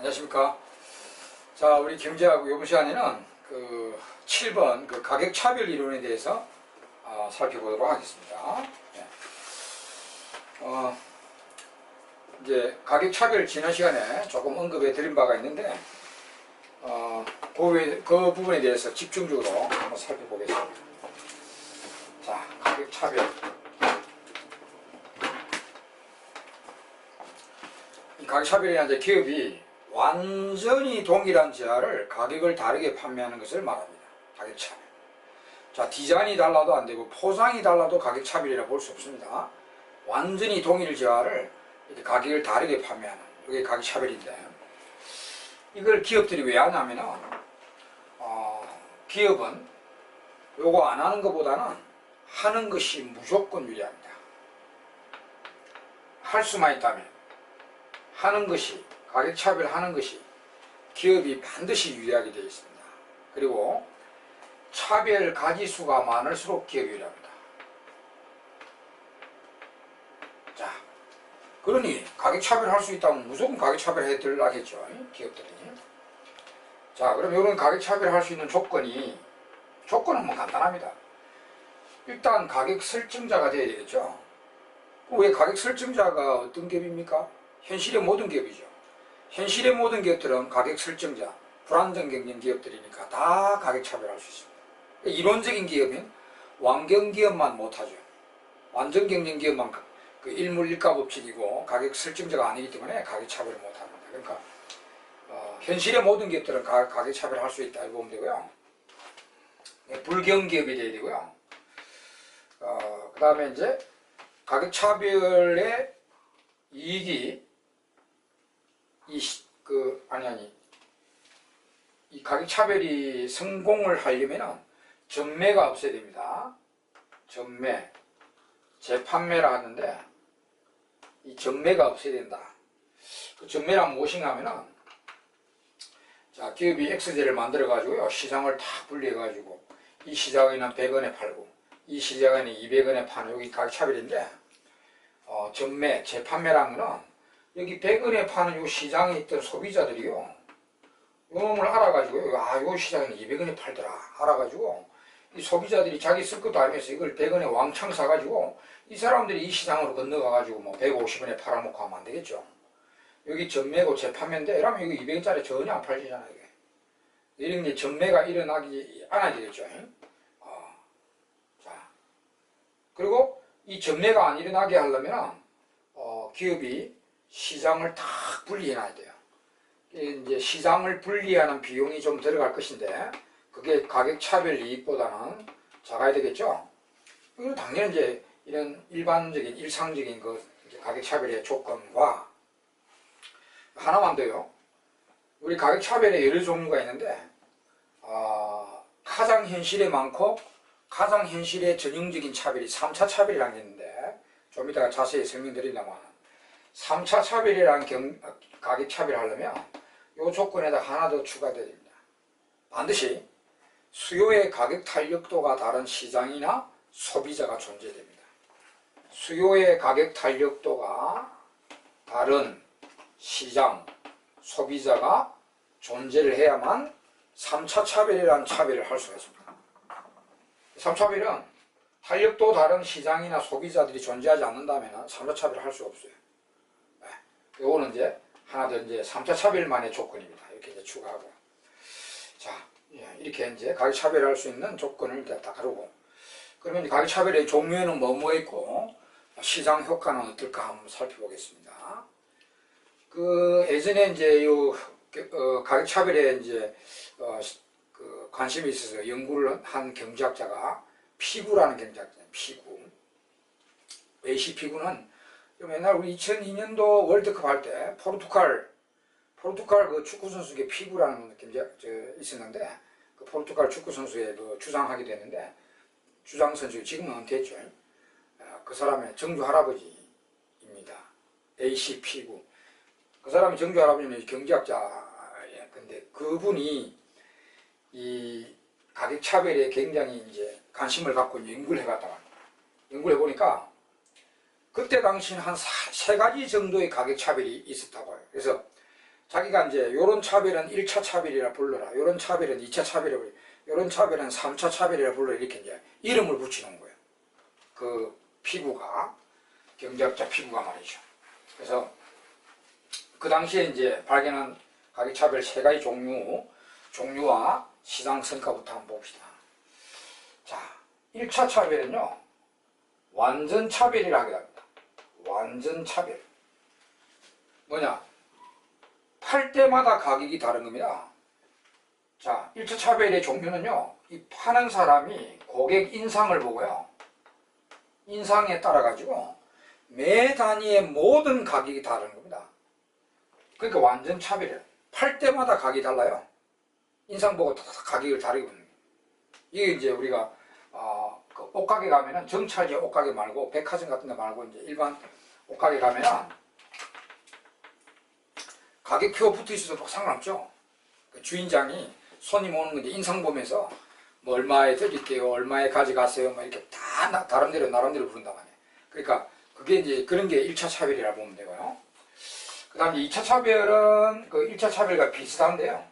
안녕하십니까. 자, 우리 경제하고 이번 시간에는 그 7번 그 가격차별 이론에 대해서 살펴보도록 하겠습니다. 네. 이제 가격차별 지난 시간에 조금 언급해 드린 바가 있는데 그 부분에 대해서 집중적으로 한번 살펴보겠습니다. 자, 가격차별. 이 가격차별이란 이제 기업이 완전히 동일한 제화를 가격을 다르게 판매하는 것을 말합니다. 가격차별. 자, 디자인이 달라도 안되고 포장이 달라도 가격차별이라 볼 수 없습니다. 완전히 동일 제화를 이렇게 가격을 다르게 판매하는 이게 가격차별인데, 이걸 기업들이 왜 하냐면은 기업은 요거 안 하는 것보다는 하는 것이 무조건 유리합니다. 할 수만 있다면 하는 것이, 가격차별 하는 것이 기업이 반드시 유리하게 되어 있습니다. 그리고 차별 가지수가 많을수록 기업이 유리합니다. 자, 그러니 가격차별 할 수 있다면 무조건 가격차별 해드리려겠죠, 기업들이. 자, 그럼 이런 가격차별 할 수 있는 조건은 뭐 간단합니다. 일단 가격 설정자가 되어야 되겠죠. 왜 가격 설정자가 어떤 기업입니까? 현실의 모든 기업이죠. 현실의 모든 기업들은 가격 설정자, 불안정 경쟁 기업들이니까 다 가격 차별할 수 있습니다. 이론적인 기업인 완경 기업만 못하죠. 완전 경쟁 기업만 그 일물일가 법칙이고 가격 설정자가 아니기 때문에 가격 차별을 못합니다. 그러니까 현실의 모든 기업들은 가격 차별을 할 수 있다 이렇게 보면 되고요. 불경 기업이 돼야 되고요. 그 다음에 이제 가격 차별의 이익이 이 가격차별이 성공을 하려면 전매가 없어야 됩니다. 전매, 재판매라 하는데 이 전매가 없어야 된다. 그 전매란 무엇인가 하면은, 자, 기업이 X제를 만들어 가지고요, 시장을 다 분리해 가지고 이 시장에는 100원에 팔고 이 시장에는 200원에 파는 여기 가격차별인데, 전매, 재판매라는 거는 여기 100원에 파는 요 시장에 있던 소비자들이요, 요 놈을 알아가지고, 요 시장에는 200원에 팔더라 알아가지고 이 소비자들이 자기 쓸 것도 알면서 이걸 100원에 왕창 사가지고 이 사람들이 이 시장으로 건너가가지고 뭐 150원에 팔아먹고 하면 안 되겠죠. 여기 전매고 재판매인데, 이러면 여기 200원짜리 전혀 안 팔리잖아요. 이게. 이런 게 전매가 일어나지 않아야 되겠죠. 자, 그리고 이 전매가 안 일어나게 하려면 기업이 시장을 다 분리해놔야 돼요. 이제 시장을 분리하는 비용이 좀 들어갈 것인데, 그게 가격차별 이익보다는 작아야 되겠죠. 이건 당연히 이제 이런 일반적인 일상적인 그 가격차별의 조건과 하나만 더요. 우리 가격차별의 여러 종류가 있는데, 가장 현실에 많고 가장 현실에 전형적인 차별이 3차 차별이라는 게 있는데, 좀 이따가 자세히 설명드리려면 3차 차별이라는 가격 차별을 하려면 이 조건에다 하나 더 추가되어야 됩니다. 반드시 수요의 가격 탄력도가 다른 시장이나 소비자가 존재됩니다. 수요의 가격 탄력도가 다른 시장, 소비자가 존재를 해야만 3차 차별이라는 차별을 할 수가 있습니다. 3차별은 탄력도 다른 시장이나 소비자들이 존재하지 않는다면 3차 차별을 할 수가 없어요. 요거는 이제 하나 더 이제 3차 차별만의 조건입니다. 이렇게 이제 추가하고. 자, 이렇게 이제 가격 차별할 수 있는 조건을 이제 다 가르고. 그러면 가격 차별의 종류에는 뭐뭐 있고 시장 효과는 어떨까 한번 살펴보겠습니다. 그 예전에 이제 요 가격 차별에 이제 그 관심이 있어서 연구를 한 경제학자가 피구라는 경제학자예요. 피구. AC 피구는 옛날 우리 2002년도 월드컵 할 때 포르투갈 그 축구 선수의 피구라는 있었는데, 그 포르투갈 축구 선수의 그 주장하게 됐는데, 주장 선수 지금은 은퇴했죠. 그 사람의 정주 할아버지입니다. AC 피구. 그 사람이 정주 할아버지는 경제학자예요. 근데 그분이 이 가격 차별에 굉장히 이제 관심을 갖고 연구를 해보니까 그때 당시는 한 3가지 정도의 가격 차별이 있었다고 해요. 그래서 자기가 이제 요런 차별은 1차 차별이라 불러라. 요런 차별은 2차 차별이라 불러라. 요런 차별은 3차 차별이라 불러라. 이렇게 이제 이름을 붙이는 거예요. 그 피부가, 경제학자 피부가 말이죠. 그래서 그 당시에 이제 발견한 가격차별 세 가지 종류와 시장 성과부터 한번 봅시다. 자, 1차 차별은요, 완전 차별이라 하게 됩니다. 완전 차별. 뭐냐? 팔 때마다 가격이 다른 겁니다. 자, 1차 차별의 종류는요, 이 파는 사람이 고객 인상을 보고요, 인상에 따라 가지고 매 단위의 모든 가격이 다른 겁니다. 그러니까 완전 차별이에요. 팔 때마다 가격이 달라요. 인상 보고 다 가격을 다르게 보는 거예요. 이게 이제 우리가 그 옷가게 가면은 정찰제 옷가게 말고 백화점 같은 데 말고 이제 일반 옷가게 가면은 가격표 붙어 있어도 상관없죠. 그 주인장이 손님 오는 거 이제 인상 보면서 뭐 얼마에 드릴게요, 얼마에 가져가세요, 뭐 이렇게 다 나름대로 부른단 말이에요. 그러니까 그게 이제 그런 게 1차 차별이라 보면 되고요. 그 다음에 2차 차별은 그 1차 차별과 비슷한데요.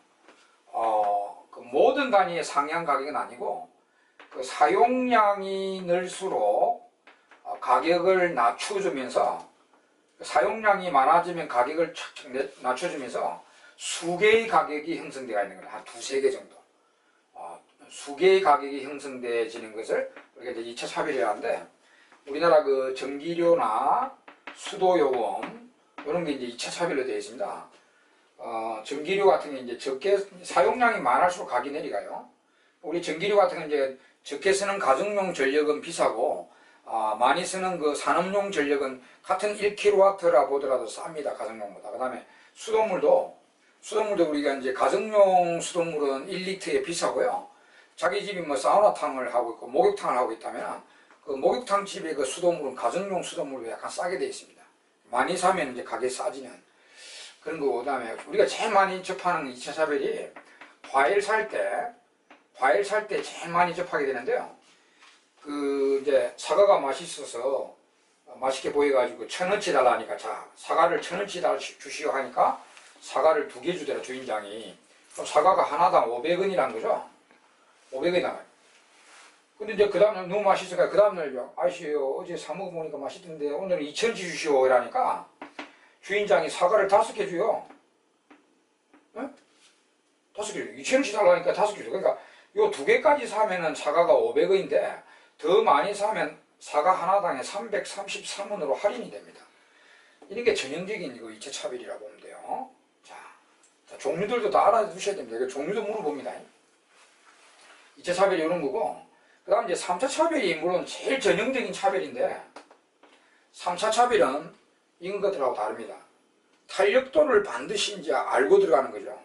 그 모든 단위의 상향 가격은 아니고 그 사용량이 늘수록 가격을 낮춰주면서 사용량이 많아지면 가격을 착착 낮춰주면서 수개의 가격이 형성되어 있는 거예요. 한 두세 개 정도. 수개의 가격이 형성되어지는 것을 우리가 이제 2차 차별이라 하는데, 우리나라 그 전기료나 수도요금 이런 게 이제 2차 차별로 되어 있습니다. 전기료 같은 게 이제 적게 사용량이 많을수록 가격이 내려가요. 우리 전기료 같은 게 이제 적게 쓰는 가정용 전력은 비싸고 많이 쓰는 그 산업용 전력은 같은 1kW라 보더라도 쌉니다. 가정용보다. 그 다음에 수돗물도 우리가 이제 가정용 수돗물은 1리터에 비싸고요. 자기 집이 뭐 사우나탕을 하고 있고 목욕탕을 하고 있다면 그 목욕탕 집의 그 수돗물은 가정용 수돗물로 약간 싸게 되어 있습니다. 많이 사면 이제 가격이 싸지는 그런 거고, 그 다음에 우리가 제일 많이 접하는 2차 차별이 과일 살 때 제일 많이 접하게 되는데요. 그 이제 사과가 맛있어서 맛있게 보여가지고 1,000원치 달라 하니까, 자, 사과를 1,000원치 달라 주시오 하니까 사과를 2개 주더라, 주인장이. 그럼 사과가 하나당 500원이라는 거죠. 500원이다. 근데 이제 그 다음날 너무 맛있으니까 그 다음날 아시오, 어제 사 먹어보니까 맛있던데 오늘은 2,000원치 주시오 이러니까 주인장이 사과를 5개 줘요. 네? 5개, 2,000원치 달라니까 5개 줘. 그러니까 요 2개까지 사면은 사과가 500원인데 더 많이 사면 사과 하나당에 333원으로 할인이 됩니다. 이런 게 전형적인 이거 2차 차별이라고 보면 돼요. 자, 종류들도 다 알아두셔야 됩니다. 이거 종류도 물어봅니다. 2차 차별이 이런 거고, 그 다음 이제 3차 차별이 물론 제일 전형적인 차별인데, 3차 차별은 이런 것들하고 다릅니다. 탄력도를 반드시 이제 알고 들어가는 거죠.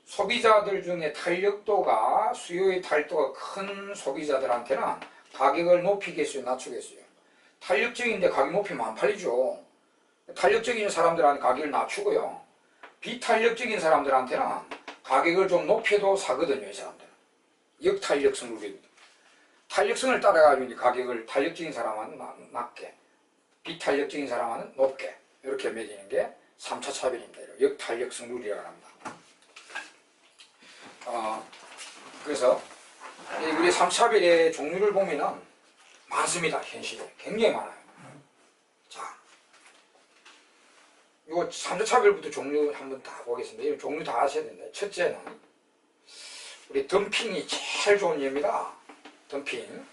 소비자들 중에 탄력도가, 수요의 탄력도가 큰 소비자들한테는 가격을 높이겠어요, 낮추겠어요? 탄력적인데 가격 높이면 안 팔리죠. 탄력적인 사람들한테 가격을 낮추고요. 비탄력적인 사람들한테는 가격을 좀 높여도 사거든요, 이 사람들은. 역탄력성을 우립니다. 탄력성을 따라가지고 이제 가격을 탄력적인 사람은 낮게, 비탄력적인 사람은 높게, 이렇게 매기는 게 3차 차별입니다. 역탄력성 룰이라고 합니다. 그래서 우리 3차별의 종류를 보면은 많습니다. 현실에 굉장히 많아요. 자, 이거 3차 차별부터 종류 한번 다 보겠습니다. 이 종류 다 아셔야 됩니다. 첫째는 우리 덤핑이 제일 좋은 예입니다. 덤핑.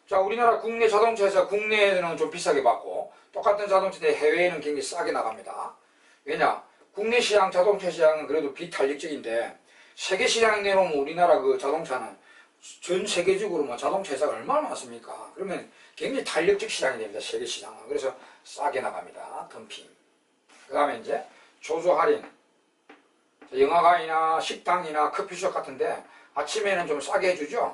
자, 우리나라 국내 자동차에서 국내에는 좀 비싸게 받고 똑같은 자동차인데 해외에는 굉장히 싸게 나갑니다. 왜냐? 국내 시장 자동차 시장은 그래도 비탄력적인데 세계 시장에 내놓으면 우리나라 그 자동차는 전 세계적으로 뭐 자동차 회사가 얼마나 많습니까? 그러면 굉장히 탄력적 시장이 됩니다. 세계 시장은. 그래서 싸게 나갑니다. 덤핑. 그 다음에 이제 조조 할인. 영화관이나 식당이나 커피숍 같은데 아침에는 좀 싸게 해주죠.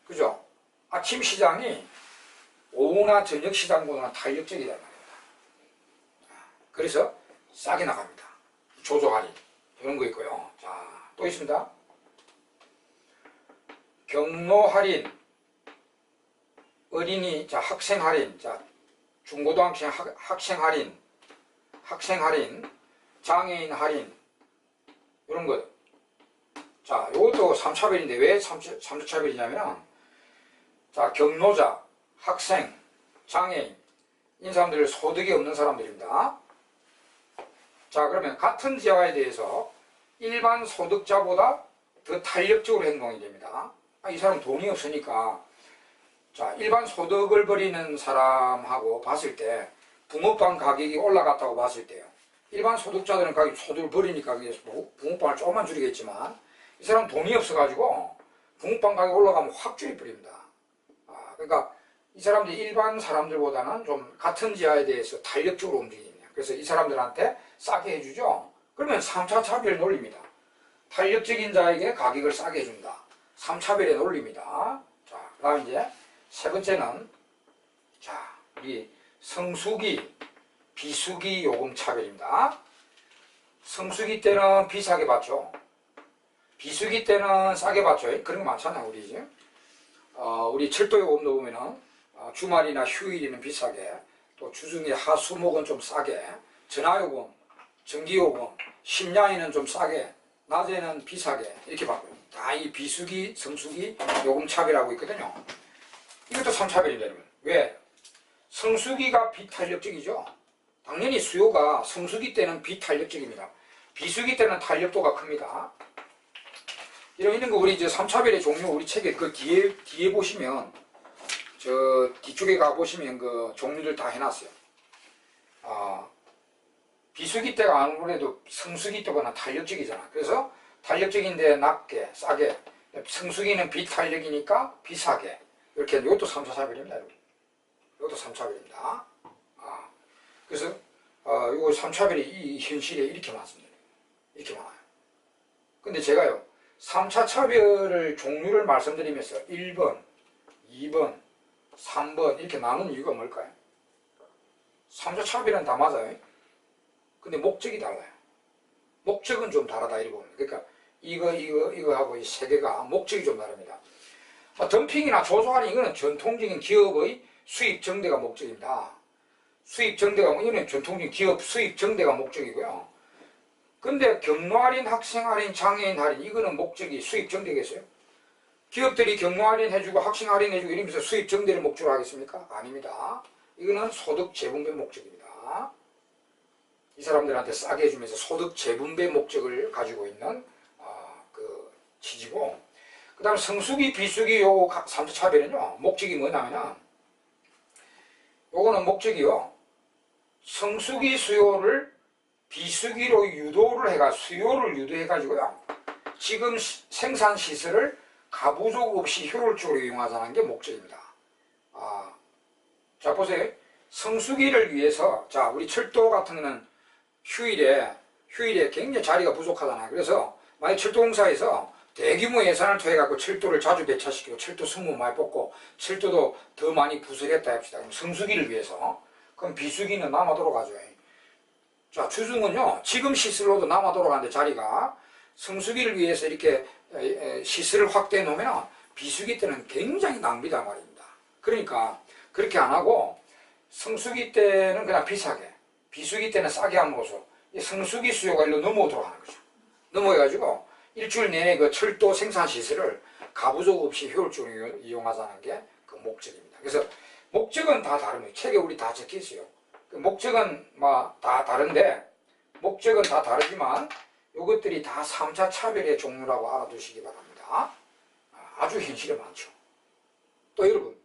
그죠? 아침 시장이 오후나 저녁 시장보다는 탄력적이란 말입니다. 그래서 싸게 나갑니다. 조조 할인. 이런 거 있고요. 자, 또 있습니다. 경로 할인, 어린이, 자, 학생 할인, 자, 중고등학생 학생 할인, 장애인 할인 이런 것. 자, 이것도 3차별인데 왜 3차별이냐면, 자, 경로자, 학생, 장애인, 이 사람들 소득이 없는 사람들입니다. 자, 그러면 같은 재화에 대해서 일반 소득자보다 더 탄력적으로 행동이 됩니다. 이 사람 돈이 없으니까, 자, 일반 소득을 벌이는 사람하고 봤을 때 붕어빵 가격이 올라갔다고 봤을 때요. 일반 소득자들은 소득을 벌이니까 붕어빵을 조금만 줄이겠지만, 이 사람 돈이 없어가지고 붕어빵 가격이 올라가면 확 줄여버립니다. 그러니까 이 사람들이 일반 사람들보다는 좀 같은 지하에 대해서 탄력적으로 움직이냐. 그래서 이 사람들한테 싸게 해주죠. 그러면 3차 차별 논리입니다. 탄력적인 자에게 가격을 싸게 해준다. 3차별의 논리입니다. 자, 그 다음 이제 세 번째는, 자, 우리 성수기, 비수기 요금 차별입니다. 성수기 때는 비싸게 받죠. 비수기 때는 싸게 받죠. 그런 거 많잖아요, 우리 지금. 우리 철도 요금도 보면은 주말이나 휴일에는 비싸게, 또 주중에 하수목은 좀 싸게, 전화요금, 전기요금, 심야에는 좀 싸게, 낮에는 비싸게 이렇게 받고요. 다 이 비수기, 성수기 요금 차별하고 있거든요. 이것도 3차별입니다, 여러분. 왜? 성수기가 비탄력적이죠. 당연히 수요가 성수기 때는 비탄력적입니다. 비수기 때는 탄력도가 큽니다. 이런 거 우리 이제 3차별의 종류 우리 책에 그 뒤에 보시면, 저 뒤쪽에 가보시면 그 종류들 다 해놨어요. 비수기 때가 아무래도 성수기 때보다 탄력적이잖아. 그래서 탄력적인데 낮게, 싸게, 성수기는 비탄력이니까 비싸게. 이렇게, 이것도 3차 차별입니다, 여러분. 이것도 3차별입니다. 그래서, 이거 3차별이 이 현실에 이렇게 많습니다. 이렇게 많아요. 근데 제가요, 3차 차별을 종류를 말씀드리면서 1번, 2번, 3번 이렇게 나눈 이유가 뭘까요? 3차 차별은 다 맞아요. 근데 목적이 달라요. 목적은 좀 다르다 이렇게 봅니다. 그러니까 이거 하고 이 세 개가 목적이 좀 다릅니다. 덤핑이나 조소할인 이거는 전통적인 기업의 수입 증대가 목적입니다. 수입 증대가, 이거는 전통적인 기업 수입 증대가 목적이고요. 근데 경로 할인, 학생 할인, 장애인 할인 이거는 목적이 수입 증대겠어요? 기업들이 경로 할인 해주고 학생 할인 해주고 이러면서 수입 증대를 목적으로 하겠습니까? 아닙니다. 이거는 소득 재분배 목적입니다. 이 사람들한테 싸게 해주면서 소득 재분배 목적을 가지고 있는 그 취지고, 그 다음 성수기, 비수기 요 3차 차별은요, 목적이 뭐냐면은, 요거는 목적이요, 성수기 수요를 비수기로 유도를 수요를 유도해가지고요, 지금 생산 시설을 가부족 없이 효율적으로 이용하자는 게 목적입니다. 자, 보세요. 성수기를 위해서, 자, 우리 철도 같은 거는 휴일에 굉장히 자리가 부족하잖아요. 그래서 만약 철도공사에서 대규모 예산을 투여해갖고 철도를 자주 배차시키고 철도 승무 많이 뽑고 철도도 더 많이 부설했다 합시다. 그럼 성수기를 위해서. 그럼 비수기는 남아도록 하죠. 자, 주중은요, 지금 시설로도 남아도록 하는데 자리가 성수기를 위해서 이렇게 시설을 확대해 놓으면 비수기 때는 굉장히 낭비다 말입니다. 그러니까 그렇게 안 하고 성수기 때는 그냥 비싸게, 비수기 때는 싸게 함으로써 성수기 수요가 일로 넘어오도록 하는 거죠. 넘어가지고 일주일 내내 그 철도 생산 시설을 가부족 없이 효율적으로 이용하자는 게 그 목적입니다. 그래서 목적은 다 다릅니다. 책에 우리 다 적혀 있어요. 그 목적은 다 다른데, 목적은 다 다르지만 이것들이 다 3차 차별의 종류라고 알아두시기 바랍니다. 아주 현실에 많죠. 또 여러분,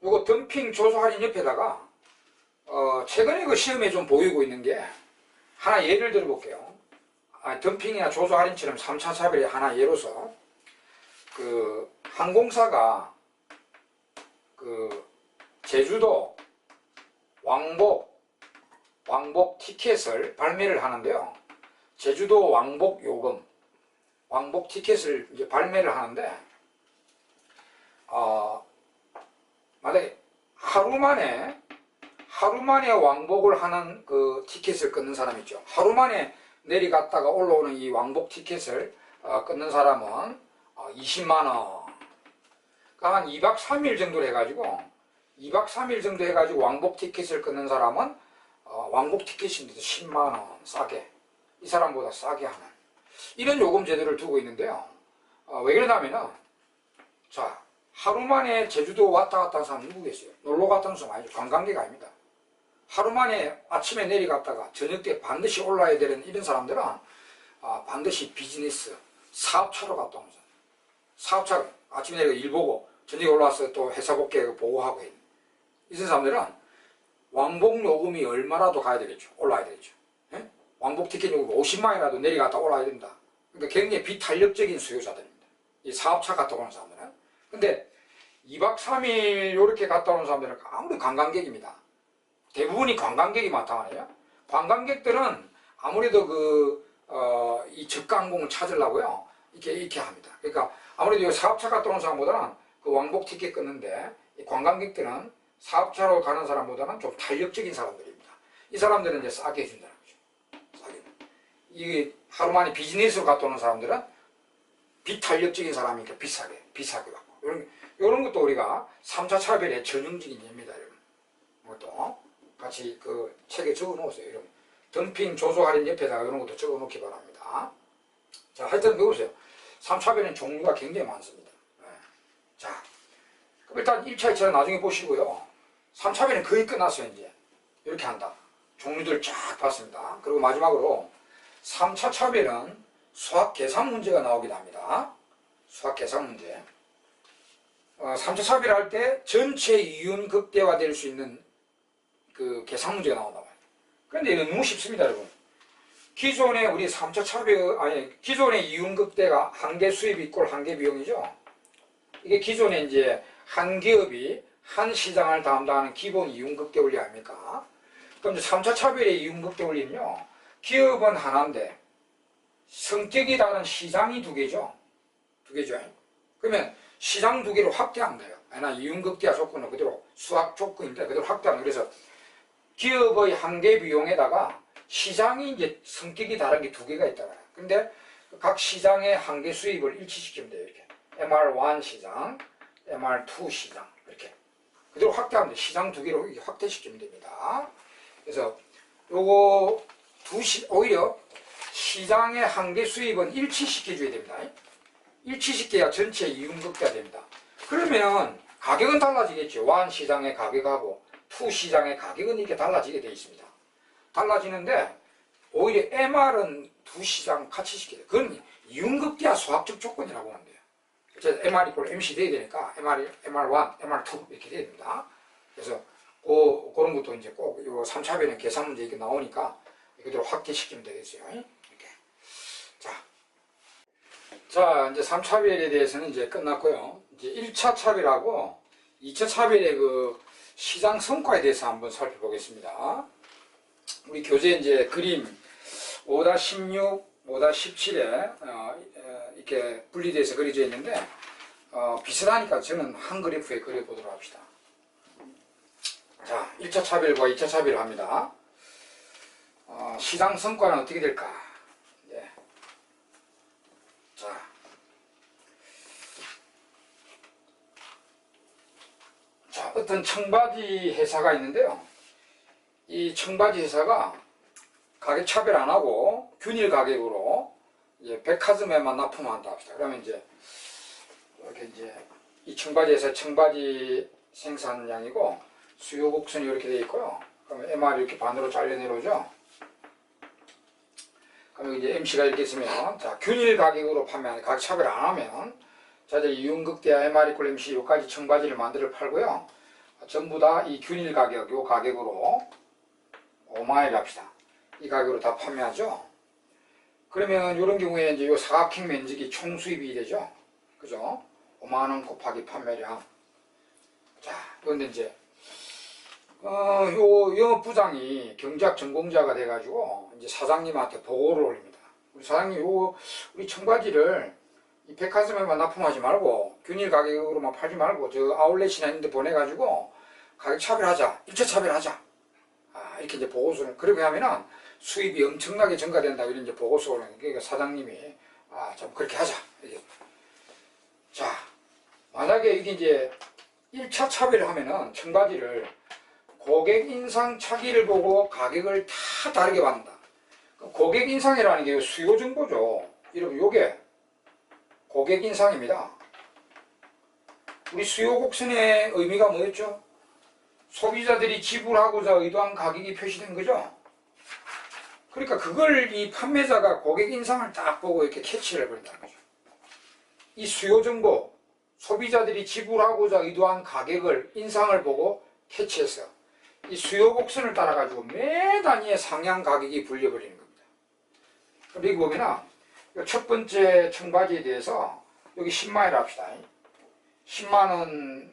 요거 덤핑 조소 할인 옆에다가 최근에 그 시험에 좀 보이고 있는 게 하나 예를 들어 볼게요. 덤핑이나 조소 할인처럼 3차 차별의 하나 예로서 그 항공사가 그 제주도 왕복 티켓을 발매를 하는데요. 제주도 왕복 요금, 왕복 티켓을 이제 발매를 하는데, 만약에 하루 만에 왕복을 하는 그 티켓을 끊는 사람 있죠. 하루 만에 내려갔다가 올라오는 이 왕복 티켓을 끊는 사람은 20만원. 그러니까 한 2박 3일 정도 해가지고, 2박 3일 정도 해가지고 왕복 티켓을 끊는 사람은 왕복 티켓인데도 10만원 싸게, 이 사람보다 싸게 하는 이런 요금 제도를 두고 있는데요. 왜 그러냐면은, 자, 하루 만에 제주도 왔다 갔다 하는 사람 누구겠어요? 놀러 갔다 하는 사람 아니죠. 관광객 아닙니다. 하루 만에 아침에 내려갔다가 저녁 때 반드시 올라야 되는 이런 사람들은 반드시 비즈니스, 사업차로 갔다 오는 사람. 사업차, 아침에 내려 일 보고 저녁에 올라와서 또 회사 복귀 보고하고 있는 이런 사람들은 왕복 요금이 얼마라도 가야 되겠죠. 올라야 되겠죠. 예? 왕복 티켓 요금 50만이라도 내려갔다 올라야 된다. 그러니까 굉장히 비탄력적인 수요자들입니다. 이 사업차 갔다 오는 사람들은. 근데 2박 3일 이렇게 갔다 오는 사람들은 아무리 관광객입니다. 대부분이 관광객이 나타나요. 관광객들은 아무래도 이 저가 항공을 찾으려고요. 이렇게 합니다. 그러니까 아무래도 이 사업차 갔다 오는 사람보다는 그 왕복 티켓 끊는데, 이 관광객들은 사업차로 가는 사람보다는 좀 탄력적인 사람들입니다. 이 사람들은 이제 싸게 해준다는 거죠. 싸게. 이 하루 만에 비즈니스로 갔다 오는 사람들은 비탄력적인 사람이니까 비싸게 받고. 이런 것도 우리가 3차 차별의 전형적인 예입니다, 여러분. 이것도 같이 그 책에 적어 놓으세요, 여러분. 덤핑 조소 할인 옆에다가 이런 것도 적어 놓기 바랍니다. 자, 하여튼 배우세요. 3차별은 종류가 굉장히 많습니다. 네. 자, 그럼 일단 1차, 2차 나중에 보시고요. 3차별은 거의 끝났어요, 이제. 이렇게 한다. 종류들 쫙 봤습니다. 그리고 마지막으로 3차 차별은 수학 계산 문제가 나오긴 합니다. 수학 계산 문제. 3차 차별 할 때 전체 이윤 극대화될 수 있는 그 계산 문제가 나온다 말이에요. 그런데 이건 너무 쉽습니다, 여러분. 기존에 우리 3차 차별, 기존의 이윤 극대가 한계 수입 이꼴 한계 비용이죠. 이게 기존에 이제 한 기업이 한 시장을 담당하는 기본 이윤 극대 원리 아닙니까? 그럼 이제 3차 차별의 이윤 극대 원리는요, 기업은 하나인데 성격이 다른 시장이 두 개죠. 두 개죠. 그러면 시장 두 개를 확대하면 돼요. 이윤 극대화 조건은 그대로 수학 조건인데 그대로 확대하면, 그래서 기업의 한계 비용에다가 시장이 이제 성격이 다른 게 두 개가 있다고요. 근데 각 시장의 한계 수입을 일치시키면 돼요. 이렇게 MR1 시장, MR2 시장 이렇게 그대로 확대하면 돼요. 시장 두 개로 이렇게 확대시키면 됩니다. 그래서 요거 오히려 시장의 한계 수입은 일치시켜줘야 됩니다. 일치시켜야 전체 이윤 극대화 됩니다. 그러면 가격은 달라지겠죠. 1 시장의 가격하고 2 시장의 가격은 이렇게 달라지게 되어 있습니다. 달라지는데 오히려 MR은 두 시장 같이 시켜야 돼요. 그건 이윤 극대화 수학적 조건이라고 보면 돼요. 그래서 MR 이꼴 MC 돼야 되니까 MR1, MR2 이렇게 돼야 됩니다. 그래서 그런 것도 이제 꼭 요 3차별은 계산 문제 이렇게 나오니까 그대로 확대시키면 되겠어요. 이렇게. 자, 이제 3차별에 대해서는 이제 끝났고요. 이제 1차 차별하고 2차 차별의 그 시장 성과에 대해서 한번 살펴보겠습니다. 우리 교재 이제 그림 5-16, 5-17에 이렇게 분리돼서 그려져 있는데 비슷하니까 저는 한 그래프에 그려보도록 합시다. 자, 1차 차별과 2차 차별을 합니다. 시장 성과는 어떻게 될까? 네. 자, 어떤 청바지 회사가 있는데요. 이 청바지 회사가 가격 차별 안 하고 균일 가격으로 이제 백화점에만 납품한다 합시다. 그러면 이제 이렇게 이제 이 청바지 회사 청바지 생산량이고 수요 곡선이 이렇게 되어 있고요. 그러면 MR이 이렇게 반으로 잘려 내려오죠. 그러면 이제 MC가 이렇게 있으면, 자, 균일 가격으로 판매하는, 가격 차별 안 하면, 자, 이제 이윤극대와 MR 이꼴 MC 요까지 청바지를 만들어 팔고요. 전부 다 이 균일 가격, 요 가격으로 5마일 합시다. 이 가격으로 다 판매하죠. 그러면 이런 경우에 이제 요 사각형 면적이 총 수입이 되죠. 그죠? 5만원 곱하기 판매량. 자, 그런데 이제, 요 영업부장이 경제학 전공자가 돼가지고 이제 사장님한테 보고를 올립니다. 우리 사장님, 우리 청바지를 이 백화점에만 납품하지 말고 균일 가격으로만 팔지 말고 저 아울렛이나 있는 데 보내가지고 가격 차별하자, 1차 차별하자. 이렇게 이제 보고서를, 그렇게 하면은 수입이 엄청나게 증가된다. 이런 이제 보고서를, 그러니까 사장님이, 좀 그렇게 하자. 이렇게. 자, 만약에 이게 이제 1차 차별을 하면은 청바지를 고객 인상 차기를 보고 가격을 다 다르게 받는다. 고객 인상이라는 게 수요 정보죠. 여러분, 요게 고객 인상입니다. 우리 수요 곡선의 의미가 뭐였죠? 소비자들이 지불하고자 의도한 가격이 표시된 거죠. 그러니까 그걸 이 판매자가 고객 인상을 딱 보고 이렇게 캐치를 해버린다는 거죠. 이 수요 정보, 소비자들이 지불하고자 의도한 가격을 인상을 보고 캐치해서 이 수요 곡선을 따라 가지고 매 단위의 상향 가격이 불려버리는 겁니다. 그럼 여기 보면은 첫 번째 청바지에 대해서 여기 10만원이라 합시다. 10만원,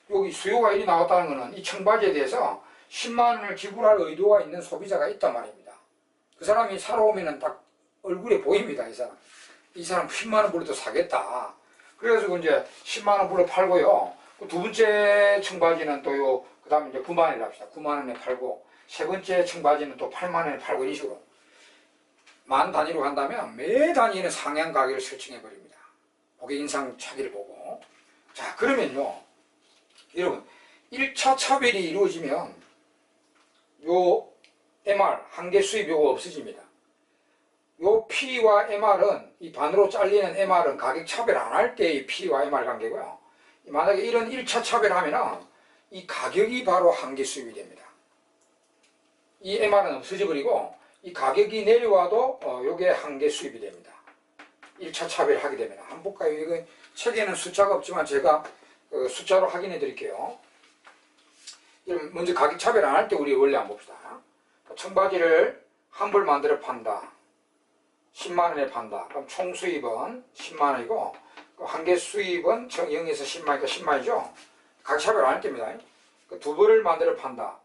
여기 수요가 1이 나왔다는 것은 이 청바지에 대해서 10만원을 지불할 의도가 있는 소비자가 있단 말입니다. 그 사람이 사러 오면은 딱 얼굴에 보입니다. 이 사람 10만원 불러도 사겠다. 그래가지고 이제 10만원 불러 팔고요. 두 번째 청바지는 또 그 다음에 이제 9만원이라 합시다. 9만원에 팔고, 세 번째 청바지는 또 8만원에 팔고, 이런 식으로. 만 단위로 간다면 매 단위는 상향 가격을 설정해 버립니다. 고객 인상 차기를 보고. 자, 그러면요, 여러분, 1차 차별이 이루어지면 요 MR, 한계 수입 요거 없어집니다. 요 P와 MR은, 이 반으로 잘리는 MR은 가격 차별 안 할 때의 P와 MR 관계고요. 만약에 이런 1차 차별하면은 이 가격이 바로 한계 수입이 됩니다. 이 MR은 없어져 버리고 이 가격이 내려와도 요게 한계 수입이 됩니다. 1차 차별하게 되면. 한번 볼까요? 이거 책에는 숫자가 없지만 제가 숫자로 확인해 드릴게요. 먼저 가격 차별 안 할 때 우리 원래 한번 봅시다. 청바지를 한 벌 만들어 판다. 10만원에 판다. 그럼 총 수입은 10만원이고 한계 수입은 0에서 10만이니까 10만이죠. 가격 차별 안 할 때입니다. 두 벌을 만들어 판다.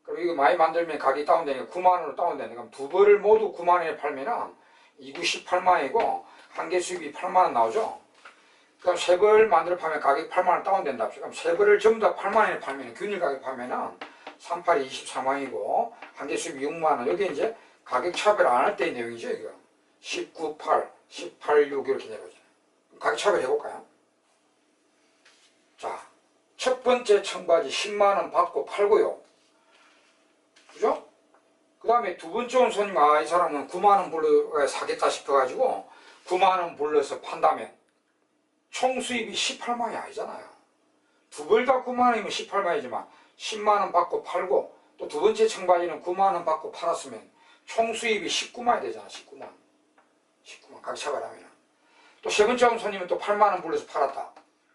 그리고 이거 많이 만들면 가격이 다운되니까 9만원으로 다운되니까 그럼 두 벌을 모두 9만원에 팔면은 2구 18만원이고 한계 수입이 8만원 나오죠. 그럼 세 벌 만들어 파면 가격이 8만원 다운된다. 그럼 세 벌을 전부 다 8만원에 팔면 균일 가격 팔면은 38이 24만원이고 한계 수입이 6만원. 여기 이제 가격 차별 안 할 때의 내용이죠. 이거 19, 8, 18, 6 이렇게 내려오죠. 가격 차별 해볼까요? 자, 첫 번째 청바지 10만원 받고 팔고요. 그죠? 그 다음에 두 번째 온 손님, 이 사람은 9만원 불러 사겠다 싶어가지고 9만원 불러서 판다면 총 수입이 18만원이 아니잖아요. 두 벌 다 9만원이면 18만원이지만 10만원 받고 팔고 또 두 번째 청바지는 9만원 받고 팔았으면 총 수입이 19만원이 되잖아. 19만. 가격 차별하면. 또 세 번째 온 손님은 또 8만원 불러서 팔았다.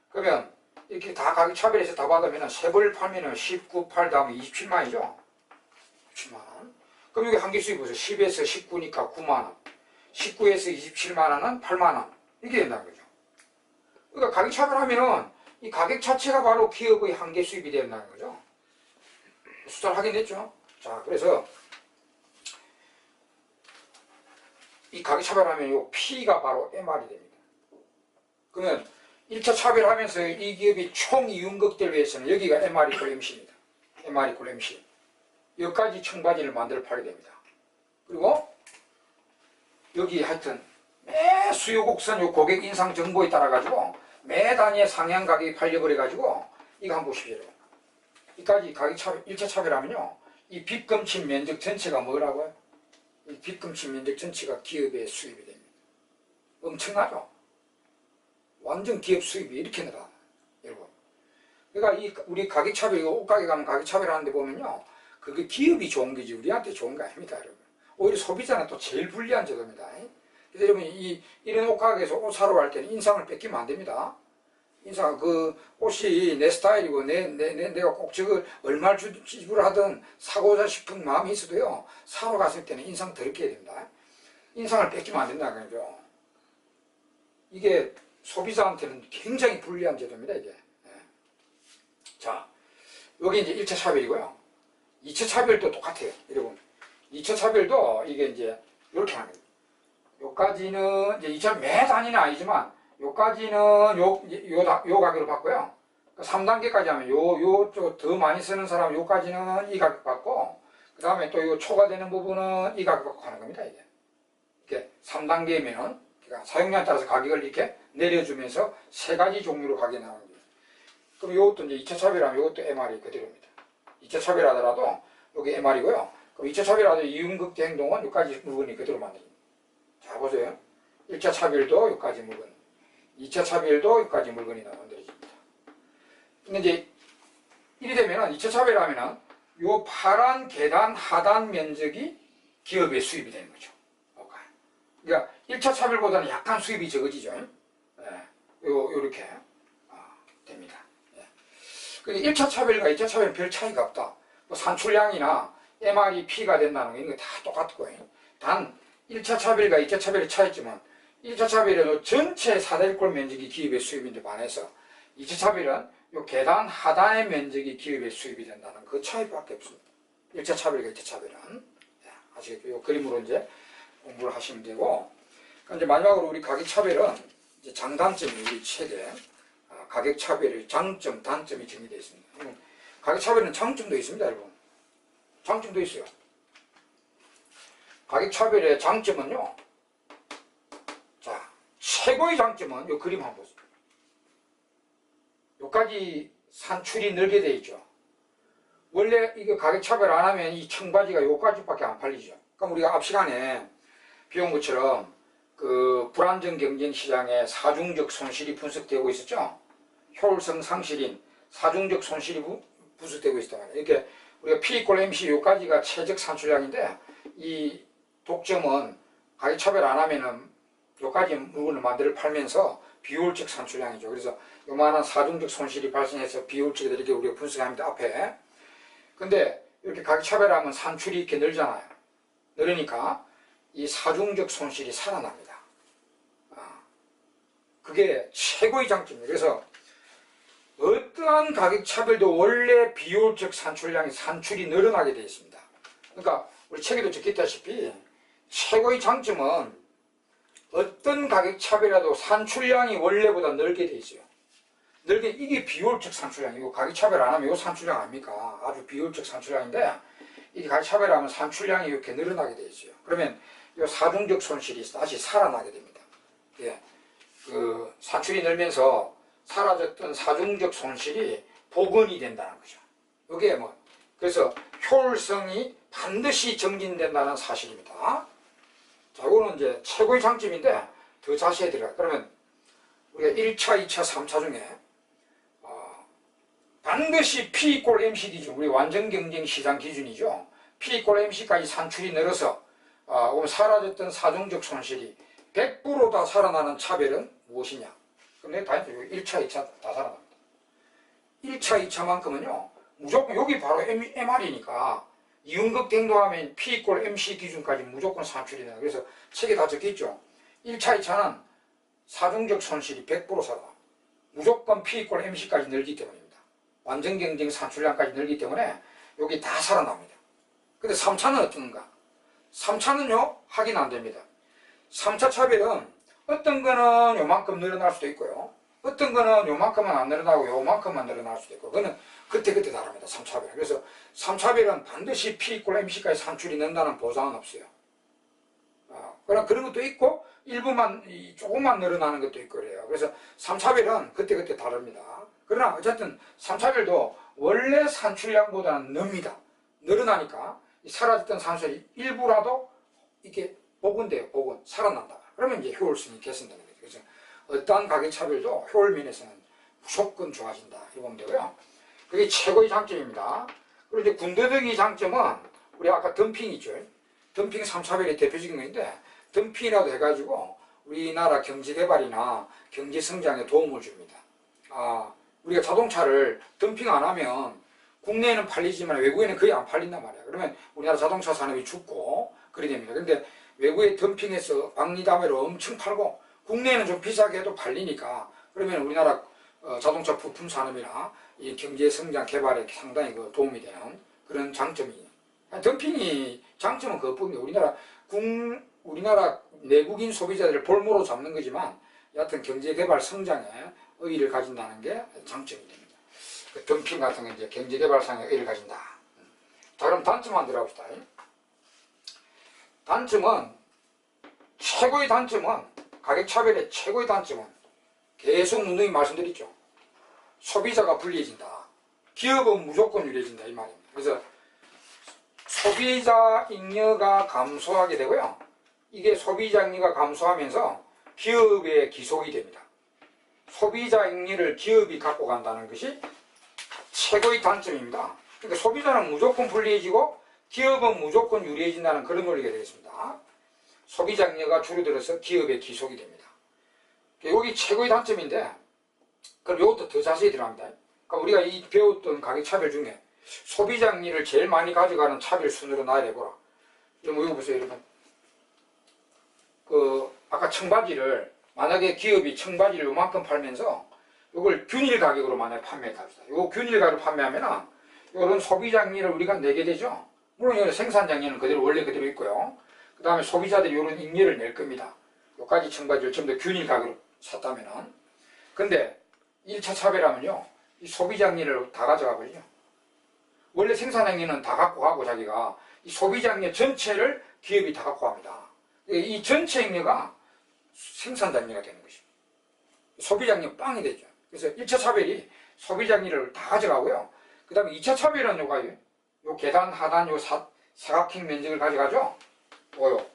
그러면 이렇게 다 가격 차별해서 다 받으면 세 벌 팔면 19, 8 다음에 27만원이죠. 27만원. 그럼 여기 한계 수입 보세요. 10에서 19니까 9만원. 19에서 27만원은 8만원. 이게 된다는 거죠. 그러니까 가격 차별하면은 이 가격 자체가 바로 기업의 한계 수입이 된다는 거죠. 숫자를 확인했죠. 자, 그래서 이 가격 차별하면 요 P가 바로 MR이 됩니다. 그러면 1차 차별하면서 이 기업이 총 이윤 극대를 위해서는 여기가 MR 이퀄 MC입니다. MR 이퀄 MC. 여기까지 청바지를 만들어 팔게 됩니다. 그리고 여기 하여튼 매 수요 곡선 요 고객 인상 정보에 따라 가지고 매 단위의 상향 가격이 팔려버려 가지고 이거 한번 보십시오. 여기까지 가격 차별, 1차 차별하면요. 이 빚금친 면적 전체가 뭐라고요? 이 빚금친 면적 전체가 기업의 수입이 됩니다. 엄청나죠? 완전 기업 수입이 이렇게 늘어나요. 여러분. 그러니까 우리 가격 차별, 옷가게 가면 가격 차별하는데 보면요. 그게 기업이 좋은 거지 우리한테 좋은 거 아닙니다, 여러분. 오히려 소비자는 또 제일 불리한 제도입니다. 그래서 여러분, 이런 옷가게에서 옷 사러 갈 때는 인상을 뺏기면 안 됩니다. 인상, 옷이 내 스타일이고, 내가 꼭 저걸 얼마를 지불하든 사고자 싶은 마음이 있어도요, 사러 갔을 때는 인상 더럽게 해야 됩니다. 인상을 뺏기면 안 된다는 거죠. 이게 소비자한테는 굉장히 불리한 제도입니다, 이게. 자, 여기 이제 1차 차별이고요. 2차 차별도 똑같아요, 여러분. 2차 차별도 이게 이제 이렇게 하는 거예요. 요까지는 이제 2차 매 단위는 아니지만 요까지는 요 가격으로 받고요. 3단계까지 하면 더 많이 쓰는 사람은 요까지는 이 가격 받고 그 다음에 또 요 초과되는 부분은 이 가격 받고 하는 겁니다. 이게 3단계면은 그러니까 사용량에 따라서 가격을 이렇게 내려주면서 세 가지 종류로 가격이 나오는 거예요. 그럼 요것도 이제 2차 차별하면 요것도 MR이 그대로입니다. 2차 차별하더라도 여기 MR이고요. 그럼 2차 차별하더라도 이윤극대 행동은 여기까지 물건이 그대로 만들어집니다. 자 보세요. 1차 차별도 여기까지 물건, 2차 차별도 여기까지 물건이 만들어집니다. 근데 이제 이리 되면은 2차 차별하면은 요 파란 계단 하단 면적이 기업의 수입이 되는 거죠. 그러니까 1차 차별보다는 약간 수입이 적어지죠. 예, 요렇게 됩니다. 예. 근데 1차 차별과 2차 차별은 별 차이가 없다. 뭐 산출량이나 MR이 P가 된다는 거 이런 거 다 똑같고, 단 1차 차별과 2차 차별의 차이점은 1차 차별은 전체 사대일골 면적이 기업의 수입인데 반해서 2차 차별은 요 계단 하단의 면적이 기업의 수입이 된다는 그 차이밖에 없습니다. 1차 차별과 2차 차별은. 예, 아시겠죠? 요 그림으로 이제 공부를 하시면 되고, 이제 마지막으로 우리 가격차별은 이제 장단점이 우리 책에 가격차별의 장점, 단점이 정리되어 있습니다. 가격차별은 장점도 있습니다, 여러분. 장점도 있어요. 가격차별의 장점은요, 자, 최고의 장점은 이 그림 한번 보세요. 여기까지 산출이 늘게 되어 있죠. 원래 이거 가격차별 안 하면 이 청바지가 여기까지밖에 안 팔리죠. 그럼 우리가 앞 시간에 배운 것처럼 그 불안정 경쟁 시장에 사중적 손실이 분석되고 있었죠. 효율성 상실인 사중적 손실이 분석되고 있었단 말이에요. 이렇게 우리가 P = MC 요까지가 최적 산출량인데, 이 독점은 가격차별 안 하면은 요까지 물건을 만들어 팔면서 비효율적 산출량이죠. 그래서 요만한 사중적 손실이 발생해서 비효율적이다 이렇게 우리가 분석합니다, 앞에. 근데 이렇게 가격차별하면 산출이 이렇게 늘잖아요. 늘으니까 이 사중적 손실이 살아납니다. 그게 최고의 장점이에요. 그래서 어떠한 가격차별도 원래 비효율적 산출이 늘어나게 되어 있습니다. 그러니까 우리 책에도 적혀있다시피 최고의 장점은 어떤 가격차별이라도 산출량이 원래보다 늘게 되어 있어요. 늘게, 이게 비효율적 산출량이고, 가격차별 안 하면 이 산출량 아닙니까? 아주 비효율적 산출량인데, 이게 가격차별하면 산출량이 이렇게 늘어나게 되어 있어요. 그러면 이 사중적 손실이 다시 살아나게 됩니다. 예. 그 산출이 늘면서 사라졌던 사중적 손실이 복원이 된다는 거죠. 이게 뭐, 그래서 효율성이 반드시 정진된다는 사실입니다. 자, 이거는 이제 최고의 장점인데 더 자세히 들어가요. 그러면 우리가 1차, 2차, 3차 중에 반드시 P = MC 기준, 우리 완전 경쟁 시장 기준이죠. P = MC까지 산출이 늘어서 사라졌던 사중적 손실이 100% 다 살아나는 차별은 무엇이냐? 근데 다 1차, 2차 다 살아납니다. 1차, 2차만큼은요, 무조건 여기 바로 MR이니까 이윤극 행동하면 P = MC 기준까지 무조건 산출이 된다. 그래서 책에 다 적혀있죠. 1차, 2차는 사중적 손실이 100% 살아납니다. 무조건 P = MC까지 늘기 때문입니다. 완전 경쟁 산출량까지 늘기 때문에 여기 다 살아납니다. 근데 3차는 어떤가? 3차는요, 확인 안 됩니다. 3차 차별은 어떤 거는 요만큼 늘어날 수도 있고요. 어떤 거는 요만큼은 안 늘어나고 요만큼만 늘어날 수도 있고, 그거는 그때그때 다릅니다. 3차별. 그래서 3차별은 반드시 P = MC까지 산출이 는다는 보장은 없어요. 그러나 그런 것도 있고, 일부만, 조금만 늘어나는 것도 있고 그래요. 그래서 3차별은 그때그때 다릅니다. 그러나 어쨌든 3차별도 원래 산출량보다는 늡니다. 늘어나니까 사라졌던 산출이 일부라도 이렇게 복원돼요. 복원. 살아난다. 그러면 이제 효율성이 개선되는 거죠. 그래서 어떠한 가격차별도 효율 면에서는 무조건 좋아진다. 이렇게 보면 되고요. 그게 최고의 장점입니다. 그리고 이제 군더더기 장점은 우리 아까 덤핑 있죠. 덤핑 3차별의 대표적인 건데, 덤핑이라도 해가지고 우리나라 경제개발이나 경제성장에 도움을 줍니다. 우리가 자동차를 덤핑 안 하면 국내에는 팔리지만 외국에는 거의 안 팔린단 말이야. 그러면 우리나라 자동차 산업이 죽고 그래 됩니다. 근데 외국에 덤핑해서 박리담회로 엄청 팔고 국내에는 좀 비싸게 해도 팔리니까, 그러면 우리나라 자동차 부품 산업이나 이 경제 성장 개발에 상당히 도움이 되는 그런 장점이. 덤핑이 장점은 그것뿐입니다. 우리나라 내국인 소비자들을 볼모로 잡는 거지만 여하튼 경제 개발 성장에 의의를 가진다는 게 장점이 됩니다. 그 덤핑 같은 게 이제 경제 개발상에 의의를 가진다. 자, 그럼 단점만 들어봅시다. 단점은, 최고의 단점은, 가격차별의 최고의 단점은 계속 누누이 말씀드렸죠. 소비자가 불리해진다. 기업은 무조건 유리해진다 이 말입니다. 그래서 소비자 잉여가 감소하게 되고요. 이게 소비자 잉여가 감소하면서 기업의 기속이 됩니다. 소비자 잉여를 기업이 갖고 간다는 것이 최고의 단점입니다. 그러니까 소비자는 무조건 불리해지고 기업은 무조건 유리해진다는 그런 논리가 되겠습니다. 소비자 잉여가 줄어들어서 기업의 기속이 됩니다. 여기 최고의 단점인데, 그럼 이것도 더 자세히 들어갑니다. 그러니까 우리가 이 배웠던 가격차별 중에 소비자 잉여를 제일 많이 가져가는 차별 순으로 나열해보라. 이거 보세요, 여러분. 아까 청바지를, 만약에 기업이 청바지를 요만큼 팔면서 이걸 균일 가격으로 만약에 판매했다 합시다. 요 균일 가격으로 판매하면은 요런 소비자 잉여를 우리가 내게 되죠. 물론 이거 생산자 잉여는 그대로 원래 그대로 있고요. 그 다음에 소비자들이 요런 잉여를 낼 겁니다. 요까지 청바지를 전부 다 균일 가격으로 샀다면은. 근데 1차 차별하면요, 이 소비자 잉여를 다 가져가 버리죠. 원래 생산자 잉여는 다 갖고 가고 자기가 이 소비자 잉여 전체를 기업이 다 갖고 갑니다. 이 전체 잉여가 생산자 잉여가 되는 것입니다. 소비자 잉여 빵이 되죠. 그래서 1차 차별이 소비자 잉여를 다 가져가고요. 그 다음에 2차 차별은 요 계단 하단 요 사각형 면적을 가져가죠. 요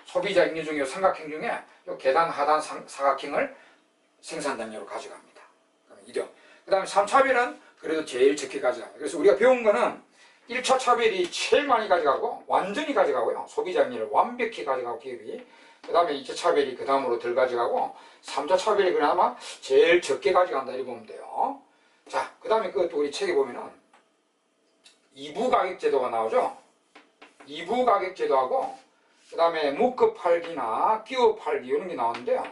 소비자 잉여 중에 삼각형 중에 요 계단 하단 사각형을 생산자 잉여로 가져갑니다. 그 다음에 3차별은 그래도 제일 적게 가져갑니다. 그래서 우리가 배운 거는 1차 차별이 제일 많이 가져가고 완전히 가져가고요. 소비자 잉여를 완벽히 가져가고 기업이. 그 다음에 2차 차별이 그 다음으로 덜 가져가고 3차 차별이 그나마 제일 적게 가져간다 이렇게 보면 돼요. 자, 그 다음에 그것도 우리 책에 보면은 2부 가격제도가 나오죠. 2부 가격제도하고 그 다음에 묶어 팔기나 끼워 팔기 이런 게 나오는데요.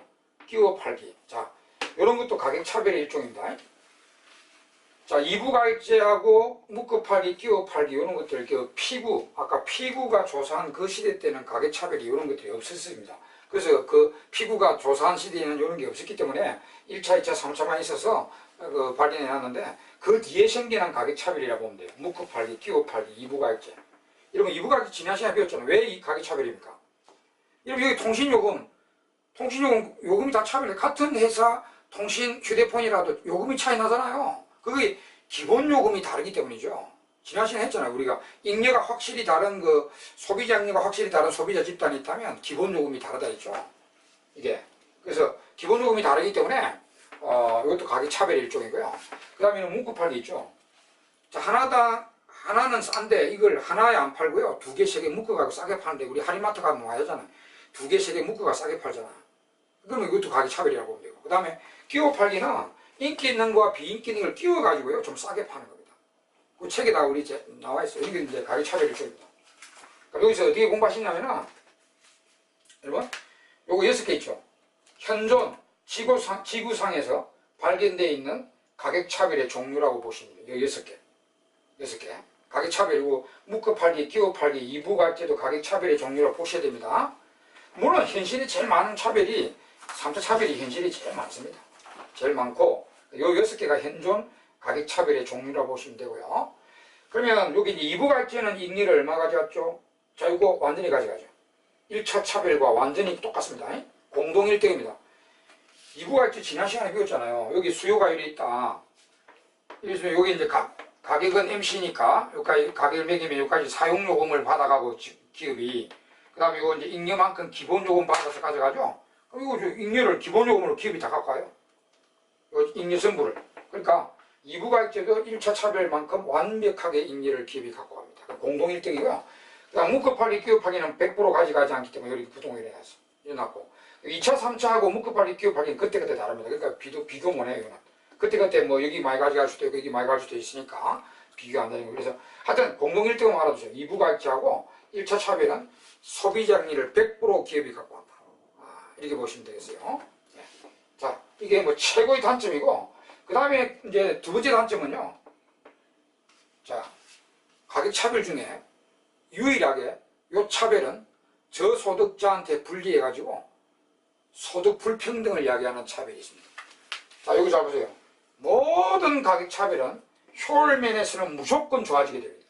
끼워 팔기. 자, 이런 것도 가격 차별의 일종입니다. 자, 2부 가격제하고 묶어 팔기, 끼워 팔기 이런 것들, 피구, 아까 피구가 조사한 그 시대 때는 가격 차별이 이런 것들이 없었습니다. 그래서 그 피구가 조사한 시대에는 이런 게 없었기 때문에 1차, 2차, 3차만 있어서 발견해 놨는데 그 뒤에 생겨난 가격 차별이라고 보면 돼요. 묶어 팔기, 끼워 팔기, 2부 가격제. 이런 거 2부 가격제 지난 시간에 배웠잖아요. 왜 이 가격 차별입니까? 여러분 여기 통신요금, 요금이 다 차별해. 같은 회사 통신 휴대폰이라도 요금이 차이 나잖아요. 그게 기본 요금이 다르기 때문이죠. 지난 시간에 했잖아요. 우리가 잉여가 확실히 다른 소비자 잉여가 확실히 다른 소비자 집단이 있다면 기본 요금이 다르다 했죠. 이게. 그래서 기본 요금이 다르기 때문에 이것도 가격 차별 일종이고요. 그 다음에는 묶어 팔기 있죠. 자, 하나는 싼데 이걸 하나에 안 팔고요. 2개, 3개 묶어가지고 싸게 파는데 우리 할인마트 가면 많이 하잖아요. 2개, 3개 묶어가 싸게 팔잖아. 그러면 이것도 가격 차별이라고 보면 되고. 그 다음에 끼워 팔기는 인기 있는 거와 비인기 있는 걸 끼워가지고요. 좀 싸게 파는 겁니다. 그 책에다 우리 이제 나와 있어요. 이게 이제 가격 차별 일종입니다. 그럼 여기서 어떻게 공부하시냐면은, 여러분, 요거 6개 있죠. 현존, 지구상에서 발견되어 있는 가격 차별의 종류라고 보시면 돼요. 6개. 6개. 가격 차별이고, 묶어 팔기, 끼워 팔기, 2부 가격제도 가격 차별의 종류라고 보셔야 됩니다. 물론 현실이 제일 많은 차별이 3차 차별이 현실이 제일 많습니다. 제일 많고 요 6개가 현존 가격 차별의 종류라고 보시면 되고요. 그러면 여기 2부 가격제는 잉여를 얼마 가져갔죠? 자, 이거 완전히 가져가죠. 1차 차별과 완전히 똑같습니다. 공동 1등입니다. 2부 가격제 지난 시간에 배웠잖아요. 여기 수요가율이 있다. 그래서 여기 이제 가격은 MC니까 여기까지 가격을 매기면 여기까지 사용요금을 받아가고 기업이, 그 다음에 이거 이제 잉여만큼 기본요금 받아서 가져가죠. 그럼 이거 잉여를 기본요금으로 기업이 다 갖고 가요. 잉여 전부를. 그러니까 2부 가격제도 1차 차별만큼 완벽하게 잉여를 기업이 갖고 갑니다. 공동 1등이고요. 그 다음 묶어 팔기, 끼워 팔기는 100% 가져가지 않기 때문에 여기 부동이 일어났고, 2차, 3차하고 묶어 팔기, 끼워 팔기는 그때그때 다릅니다. 그러니까 비교 못 해요. 이거는. 그때그때 뭐 여기 많이 가져갈 수도 있고 여기 많이 갈 수도 있으니까 비교 안 되는 거예요. 그래서 하여튼 공동 1등은 알아두세요. 2부 가격제하고 1차 차별은 소비자 잉여를 100% 기업이 갖고 간다. 이렇게 보시면 되겠어요. 네. 자, 이게 뭐 최고의 단점이고, 그 다음에 이제 두 번째 단점은요. 자, 가격 차별 중에 유일하게 요 차별은 저소득자한테 불리해가지고 소득 불평등을 이야기하는 차별이 있습니다. 자, 여기 잘 보세요. 모든 가격 차별은 효율면에서는 무조건 좋아지게 됩니다.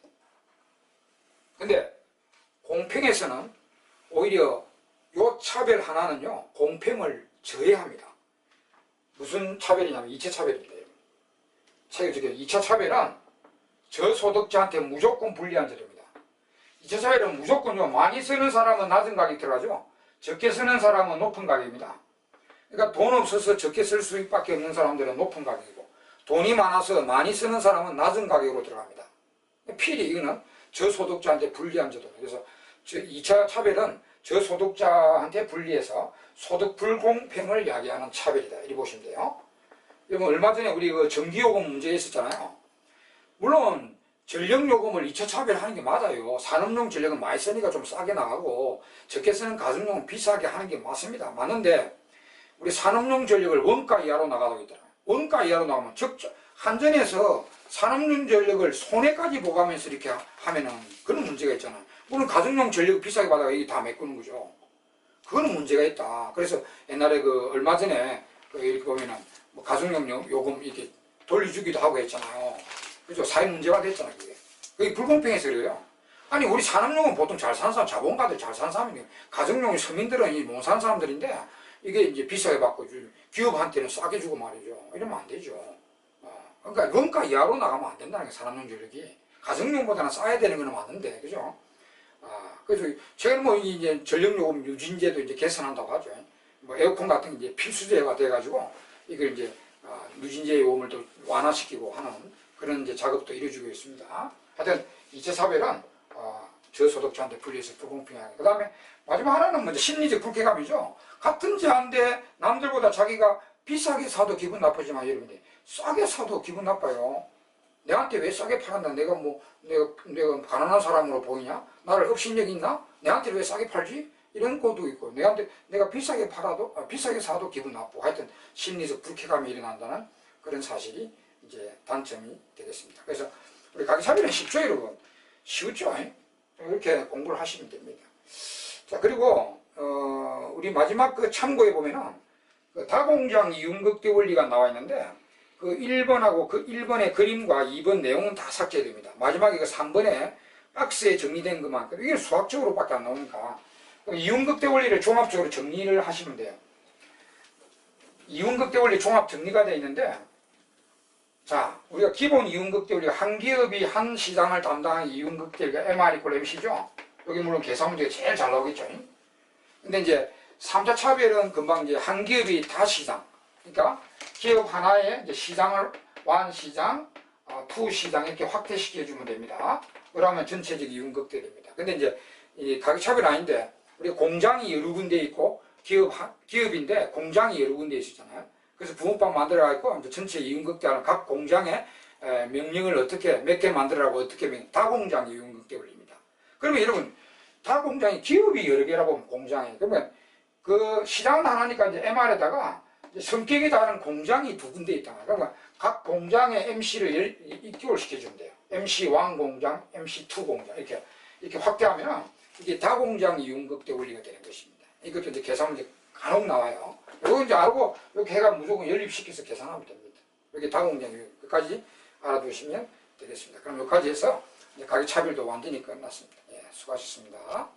근데 공평에서는 오히려 요 차별 하나는요, 공평을 저해합니다. 무슨 차별이냐면 2차 차별입니다. 책을 적요 2차 차별은 저소득자한테 무조건 불리한 제도입니다. 2차 차별은 무조건 좀 많이 쓰는 사람은 낮은 가격이 들어가죠. 적게 쓰는 사람은 높은 가격입니다. 그러니까 돈 없어서 적게 쓸 수밖에 없는 사람들은 높은 가격이고, 돈이 많아서 많이 쓰는 사람은 낮은 가격으로 들어갑니다. 필히 이거는 저소득자한테 불리한 제도입니다. 그래서 2차 차별은 저소득자한테 불리해서 소득 불공평을 야기하는 차별이다. 이렇게 보시면 돼요. 여러분, 얼마 전에 우리 그 전기요금 문제 있었잖아요. 물론 전력요금을 2차 차별하는 게 맞아요. 산업용 전력은 많이 쓰니까 좀 싸게 나가고 적게 쓰는 가정용은 비싸게 하는 게 맞습니다. 맞는데 우리 산업용 전력을 원가 이하로 나가고 있더라고요. 원가 이하로 나가면 한전에서 산업용 전력을 손해까지 보고하면서 이렇게 하면은 그런 문제가 있잖아요. 물론 가정용 전력을 비싸게 받아가 이게 다 메꾸는 거죠. 그거는 문제가 있다. 그래서 옛날에 그 얼마 전에 이렇게 보면은 뭐 가정용 요금 이렇게 돌려주기도 하고 했잖아요. 그죠? 사회 문제가 됐잖아요. 그게 불공평해서 그래요. 아니 우리 산업용은 보통 잘 사는 사람, 자본가들 잘 사는 사람이에요. 가정용 서민들은 못 사는 사람들인데 이게 이제 비싸게 받고 기업한테는 싸게 주고 말이죠. 이러면 안 되죠. 그러니까 원가 이하로 나가면 안 된다는 게 산업용 전력이. 가정용보다는 싸야 되는 건 맞는데, 그죠? 그래서 최근 뭐 이제 전력요금 누진제도 이제 개선한다고 하죠. 뭐 에어컨 같은 게 이제 필수제가 돼가지고 이걸 이제 누진제 요금을 또 완화시키고 하는 그런 이제 작업도 이루어지고 있습니다. 하여튼 2차 차별은 저소득자한테 불리해서 불공평하게. 그 다음에 마지막 하나는 먼저 심리적 불쾌감이죠. 같은 제한데 남들보다 자기가 비싸게 사도 기분 나쁘지만 여러분들 싸게 사도 기분 나빠요. 내한테 왜 싸게 팔았나? 내가 가난한 사람으로 보이냐? 나를 업신여기 있나? 내한테 왜 싸게 팔지? 이런 것도 있고, 내가 비싸게 비싸게 사도 기분 나쁘고, 하여튼 심리적 불쾌감이 일어난다는 그런 사실이 이제 단점이 되겠습니다. 그래서 우리 가계차별은 쉽죠, 여러분. 쉬웠죠? 이렇게 공부를 하시면 됩니다. 자, 그리고, 우리 마지막 그 참고해 보면은, 그 다공장 이윤극대 원리가 나와 있는데, 그 1번하고 그 1번의 그림과 2번 내용은 다 삭제됩니다. 마지막에 그 3번에 박스에 정리된 것만. 이게 수학적으로밖에 안 나오니까. 이윤극대 원리를 종합적으로 정리를 하시면 돼요. 이윤극대 원리 종합 정리가 되어 있는데, 자, 우리가 기본 이윤극대 원리가 한 기업이 한 시장을 담당한 이윤극대 원리가 MR = MC죠. 여기 물론 계산 문제가 제일 잘 나오겠죠. 근데 이제 3차 차별은 금방 이제 한 기업이 다 시장. 그러니까 기업 하나의 이제 시장을 완시장, 투시장 이렇게 확대시켜주면 됩니다. 그러면 전체적 이윤극대 됩니다. 근데 이제 이 가격차별 아닌데 우리 공장이 여러 군데 있고 기업인데 공장이 여러 군데 있었잖아요. 그래서 붕어빵 만들어가지고 이제 전체 이윤극대하는 각 공장의 명령을 어떻게 몇 개 만들어라고 어떻게 다공장 이윤극대 원리입니다. 그러면 여러분 다공장이 기업이 여러 개라고 하면 공장이 그러면 그 시장은 하나니까 이제 MR에다가 성격이 다른 공장이 두 군데 있다. 그러니까 각 공장의 MC를 입교시켜주면 돼요. MC1 공장, MC2 공장 이렇게 확대하면 이게 다공장 이윤극대 원리가 되는 것입니다. 이것도 이제 계산 문제 간혹 나와요. 이거 이제 알고 이렇게 해가 무조건 연립시켜서 계산하면 됩니다. 여기 다공장 이윤극까지 알아두시면 되겠습니다. 그럼 여기까지 해서 가격차별도 완전히 끝났습니다. 예, 수고하셨습니다.